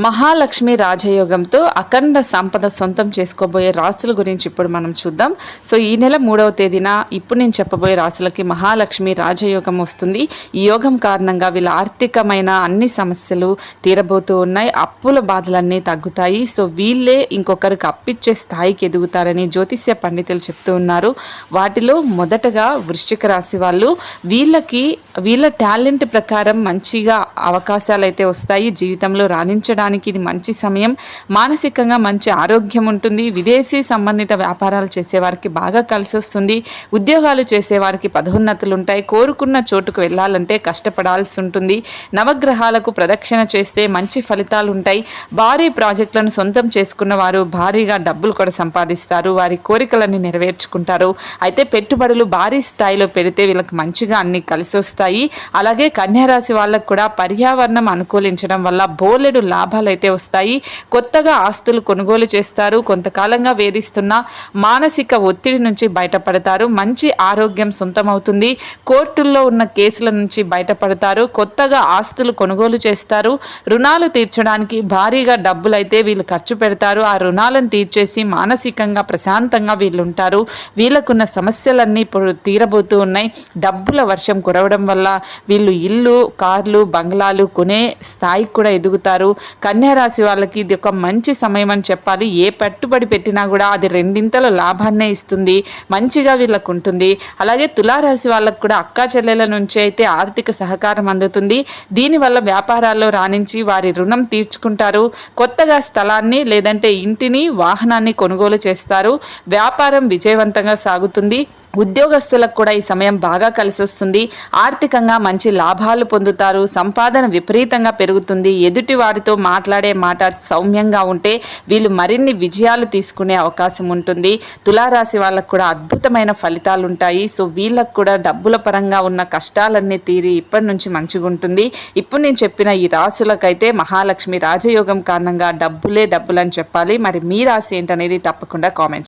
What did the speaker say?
మహాలక్ష్మి రాజయోగంతో అఖండ సంపద సొంతం చేసుకోబోయే రాసుల గురించి ఇప్పుడు మనం చూద్దాం. సో ఈ నెల 3వ తేదీన ఇప్పుడు నేను చెప్పబోయే రాసులకి మహాలక్ష్మి రాజయోగం వస్తుంది. ఈ యోగం కారణంగా వీళ్ళ ఆర్థికమైన అన్ని సమస్యలు తీరబోతూ ఉన్నాయి. అప్పుల బాధలన్నీ తగ్గుతాయి. సో వీళ్ళే ఇంకొకరికి అప్పిచ్చే స్థాయికి ఎదుగుతారని జ్యోతిష్య పండితులు చెప్తూ ఉన్నారు. వాటిలో మొదటగా వృశ్చిక రాశి వాళ్ళు, వీళ్ళ టాలెంట్ ప్రకారం మంచిగా అవకాశాలు అయితే వస్తాయి. జీవితంలో రాణించడానికి ఇది మంచి సమయం. మానసికంగా మంచి ఆరోగ్యం ఉంటుంది. విదేశీ సంబంధిత వ్యాపారాలు చేసేవారికి బాగా కలిసి వస్తుంది. ఉద్యోగాలు చేసేవారికి పదోన్నతులు ఉంటాయి. కోరుకున్న చోటుకు వెళ్ళాలంటే కష్టపడాల్సి ఉంటుంది. నవగ్రహాలకు ప్రదక్షిణ చేస్తే మంచి ఫలితాలు ఉంటాయి. భారీ ప్రాజెక్టులను సొంతం చేసుకున్న వారు భారీగా డబ్బులు కూడా సంపాదిస్తారు. వారి కోరికలన్నీ నెరవేర్చుకుంటారు. అయితే పెట్టుబడులు భారీ స్థాయిలో పెడితే వీళ్ళకి మంచిగా అన్ని కలిసి వస్తాయి. అలాగే కన్యారాశి వాళ్ళకు కూడా పర్యావరణం అనుకూలించడం వల్ల బోలెడు లాభాలు అయితే వస్తాయి. కొత్తగా ఆస్తులు కొనుగోలు చేస్తారు. కొంతకాలంగా వేధిస్తున్న మానసిక ఒత్తిడి నుంచి బయటపడతారు. మంచి ఆరోగ్యం సొంతమవుతుంది. కోర్టుల్లో ఉన్న కేసుల నుంచి బయటపడతారు. కొత్తగా ఆస్తులు కొనుగోలు చేస్తారు. రుణాలు తీర్చడానికి భారీగా డబ్బులు అయితే వీళ్ళు ఖర్చు పెడతారు. ఆ రుణాలను తీర్చేసి మానసికంగా ప్రశాంతంగా వీళ్ళు ఉంటారు. వీళ్ళకున్న సమస్యలన్నీ ఇప్పుడు తీరబోతూ ఉన్నాయి. డబ్బుల వర్షం కురవడం వల్ల వీళ్ళు ఇల్లు, కార్లు, బంగ్లాలు కొనే స్థాయికి కూడా ఎదుగుతారు. కన్యారాశి వాళ్ళకి ఇది ఒక మంచి సమయం అని చెప్పాలి. ఏ పెట్టుబడి పెట్టినా కూడా అది రెండింతల లాభాన్నే ఇస్తుంది. మంచిగా వీళ్ళకు ఉంటుంది. అలాగే తులారాశి వాళ్ళకు కూడా అక్కా చెల్లెల నుంచి అయితే ఆర్థిక సహకారం అందుతుంది. దీనివల్ల వ్యాపారాల్లో రాణించి వారి రుణం తీర్చుకుంటారు. కొత్తగా స్థలాన్ని లేదంటే ఇంటిని, వాహనాన్ని కొనుగోలు చేస్తారు. వ్యాపారం విజయవంతంగా సాగుతుంది. ఉద్యోగస్తులకు కూడా ఈ సమయం బాగా కలిసి వస్తుంది. ఆర్థికంగా మంచి లాభాలు పొందుతారు. సంపాదన విపరీతంగా పెరుగుతుంది. ఎదుటి వారితో మాట్లాడే మాట సౌమ్యంగా ఉంటే వీళ్ళు మరిన్ని విజయాలు తీసుకునే అవకాశం ఉంటుంది. తులారాశి వాళ్ళకు కూడా అద్భుతమైన ఫలితాలు ఉంటాయి. సో వీళ్ళకు కూడా డబ్బుల పరంగా ఉన్న కష్టాలన్నీ తీరి ఇప్పటి నుంచి మంచిగా ఉంటుంది. ఇప్పుడు నేను చెప్పిన ఈ రాశులకైతే మహాలక్ష్మి రాజయోగం కారణంగా డబ్బులే డబ్బులని చెప్పాలి. మరి మీ రాశి ఏంటనేది తప్పకుండా కామెంట్